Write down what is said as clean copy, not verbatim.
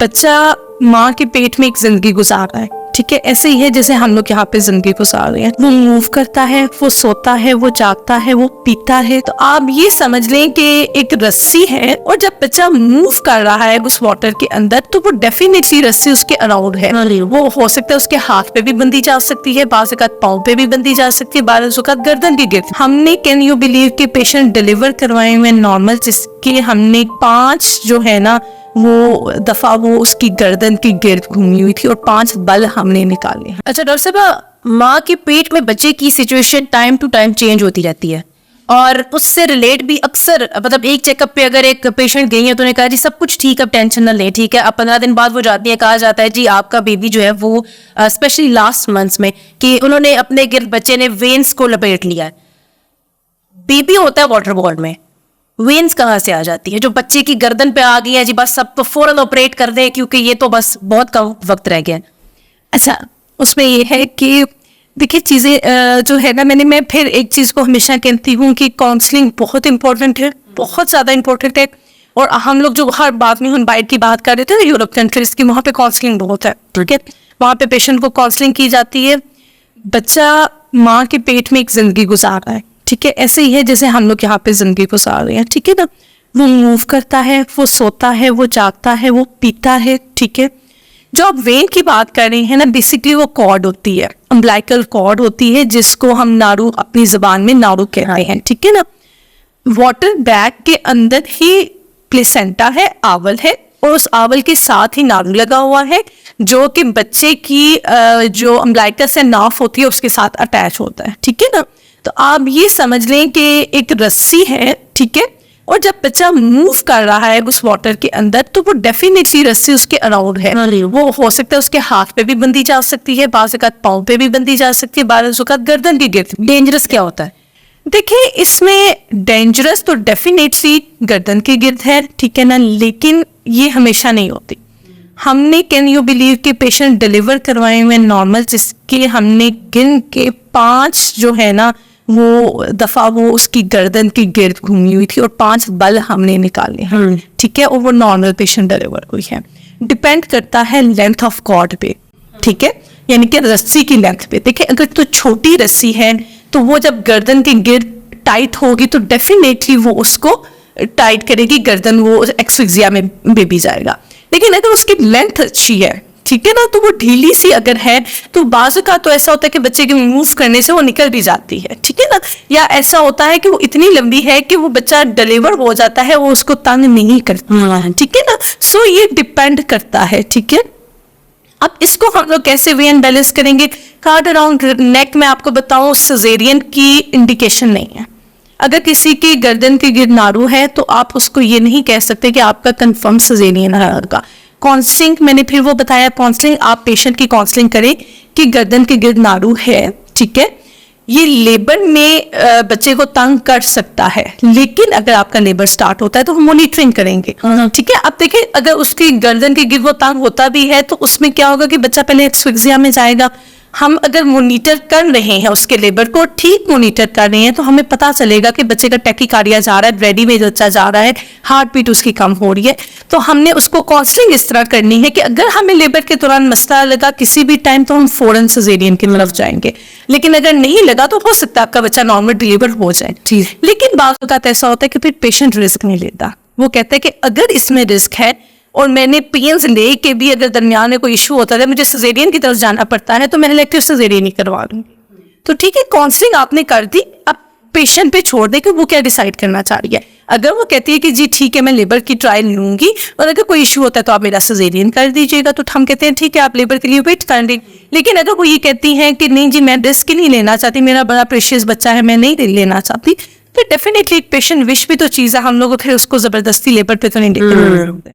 बच्चा माँ के पेट में एक जिंदगी गुजार रहा है, ठीक है, ऐसे ही है जैसे हम लोग यहाँ पे जिंदगी गुजार रहे हैं। वो मूव करता है, वो सोता है, वो जागता है, वो पीता है। तो आप ये समझ लें कि एक रस्सी है और जब बच्चा मूव कर रहा है उस वाटर के अंदर तो वो डेफिनेटली रस्सी उसके अराउंड है। वो हो सकता है उसके हाथ पे भी बंधी जा सकती है, बाज़ औक़ात पाँव पे भी बंधी जा सकती है, बाज़ औक़ात गर्दन की गिर्द। हमने कैन यू बिलीव के पेशेंट डिलीवर करवाए हुए नॉर्मल, जिसके हमने 5 जो है ना वो दफा वो उसकी गर्दन की गिर्द घूमी हुई थी और 5 बल हमने निकाले। अच्छा डॉक्टर साहब, माँ के पेट में बच्चे की situation time to time change होती रहती है और उससे रिलेट भी अक्सर, मतलब एक चेकअप पे अगर एक पेशेंट गई है तो उन्होंने कहा जी सब कुछ ठीक है, अब टेंशन ना लें, ठीक है। अब 15 दिन बाद वो जाती है, कहा जाता है जी आपका बेबी जो है वो स्पेशली लास्ट मंथ्स में कि उन्होंने अपने गिर्द बच्चे ने वेन्स को लपेट लिया है। बेबी होता है वाटर बॉल में, वेन्स कहाँ से आ जाती है जो बच्चे की गर्दन पे आ गई है जी, बस सब तो फौरन ऑपरेट कर दें क्योंकि ये तो बस बहुत कम वक्त रह गया। अच्छा, उसमें ये है कि देखिए चीज़ें जो है ना, मैं फिर एक चीज़ को हमेशा कहती हूँ कि काउंसलिंग बहुत इंपॉर्टेंट है, बहुत ज़्यादा इंपॉर्टेंट है। और हम लोग जो हर बात में हम बाइट की बात कर रहे थे यूरोप कंट्रीज की, वहाँ पे काउंसलिंग बहुत है, ठीक है। वहाँ पे पेशेंट को काउंसलिंग की जाती है। बच्चा माँ के पेट में एक जिंदगी गुजार रहा है, ठीक है, ऐसे ही है जैसे हम लोग यहाँ पे जिंदगी गुजार रहे हैं, ठीक है ना। वो मूव करता है, वो सोता है, वो जागता है, वो पीता है, ठीक है। जो आप वेन की बात कर रहे हैं ना, बेसिकली वो कॉर्ड होती है, अम्बिलिकल कॉर्ड होती है, जिसको हम नारू अपनी जबान में नारू कहते हैं, ठीक है ना। वाटर बैग के अंदर ही प्लेसेंटा है, आवल है, और उस आवल के साथ ही नारू लगा हुआ है जो कि बच्चे की जो अम्बिलिकस है, नाफ होती है, उसके साथ अटैच होता है, ठीक है ना। तो आप ये समझ लें कि एक रस्सी है, ठीक है, और जब बच्चा मूव कर रहा है उस वाटर के अंदर तो वो डेफिनेटली रस्सी उसके अराउंड है। वो हो सकता है उसके हाथ पे भी बंधी जा सकती है, बाज़ औक़ात पाँव पे भी बंधी जा सकती है, बाज़ औक़ात गर्दन की गिर्द। डेंजरस क्या होता है? देखिए इसमें डेंजरस तो डेफिनेटली गर्दन की गिर्द है, ठीक है ना, लेकिन ये हमेशा नहीं होती। हमने कैन यू बिलीव के पेशेंट डिलीवर करवाए हुए नॉर्मल, जिसके हमने गिन के 5 जो है ना वो दफा वो उसकी गर्दन की गिर्द घूमी हुई थी और 5 बल हमने निकाले हैं, ठीक है, और वो नॉर्मल पेशेंट डिलीवर हुई है। डिपेंड करता है लेंथ ऑफ कॉर्ड पे, ठीक है, यानी कि रस्सी की लेंथ पे। देखिए अगर तो छोटी रस्सी है तो वो जब गर्दन की गिर्द टाइट होगी तो डेफिनेटली वो उसको टाइट करेगी गर्दन, वो एक्सफिक्सिया में बेबी जाएगा। लेकिन अगर उसकी लेंथ अच्छी है, ठीक है ना, तो वो ढीली सी अगर है तो बाज़ का तो ऐसा होता है कि बच्चे के मूव करने से वो निकल भी जाती है, ठीक है ना, या ऐसा होता है कि वो इतनी लंबी है कि वो बच्चा डिलीवर हो जाता है, वो उसको तंग नहीं करता, ठीक है ना। सो ये डिपेंड करता है, ठीक है। अब इसको हम लोग कैसे वे एंड बैलेंस करेंगे? कार्ड अराउंड नेक में आपको बताऊं सिजेरियन की इंडिकेशन नहीं है। अगर किसी की गर्दन की गिर्द नारू है तो आप उसको ये नहीं कह सकते कि आपका कंफर्म सिजेरियन होगा। काउंसलिंग मैंने फिर वो बताया, काउंसलिंग आप पेशेंट की काउंसलिंग करें कि गर्दन की गिर्द नारू है, ठीक है, ये लेबर में बच्चे को तंग कर सकता है, लेकिन अगर आपका लेबर स्टार्ट होता है तो हम मॉनिटरिंग करेंगे, ठीक है। अब देखिए अगर उसकी गर्दन की गिर्द वो तंग होता भी है तो उसमें क्या होगा कि बच्चा पहले एक्सफिक्सिया में जाएगा। हम अगर मॉनिटर कर रहे हैं उसके लेबर को, ठीक मॉनिटर कर रहे हैं, तो हमें पता चलेगा कि बच्चे का टैकीकार्डिया जा रहा है, ब्रेडी में बच्चा जा रहा है, हार्ट बीट उसकी कम हो रही है। तो हमने उसको काउंसलिंग इस तरह करनी है कि अगर हमें लेबर के दौरान मसला लगा किसी भी टाइम तो हम फौरन सिजेरियन की तरफ जाएंगे, लेकिन अगर नहीं लगा तो हो सकता है आपका बच्चा नॉर्मल डिलीवर हो जाए। लेकिन बात वक्त ऐसा होता है कि फिर पेशेंट रिस्क नहीं लेता। वो कहता है कि अगर इसमें रिस्क है और मैंने पेन्स ले के भी अगर दरमियान में कोई इशू होता है, मुझे सिजेरियन की तरफ जाना पड़ता है, तो मैं इलेक्टिव सिजेरियन ही करवा दूंगी। तो ठीक है, काउंसलिंग आपने कर दी, अब पेशेंट पे छोड़ दे कि वो क्या डिसाइड करना चाह रही है। अगर वो कहती है कि जी ठीक है मैं लेबर की ट्रायल लूंगी और अगर कोई इशू होता है तो आप मेरा सिजेरियन कर दीजिएगा, तो हम कहते हैं ठीक है आप लेबर के लिए वेट कर दें। लेकिन अगर वो ये कहती है कि नहीं जी मैं रिस्क नहीं लेना चाहती, मेरा बड़ा प्रेशियस बच्चा है, मैं नहीं लेना चाहती, तो डेफिनेटली एक पेशेंट विश भी तो चीज़ है, हम लोग फिर उसको जबरदस्ती लेबर पे तो नहीं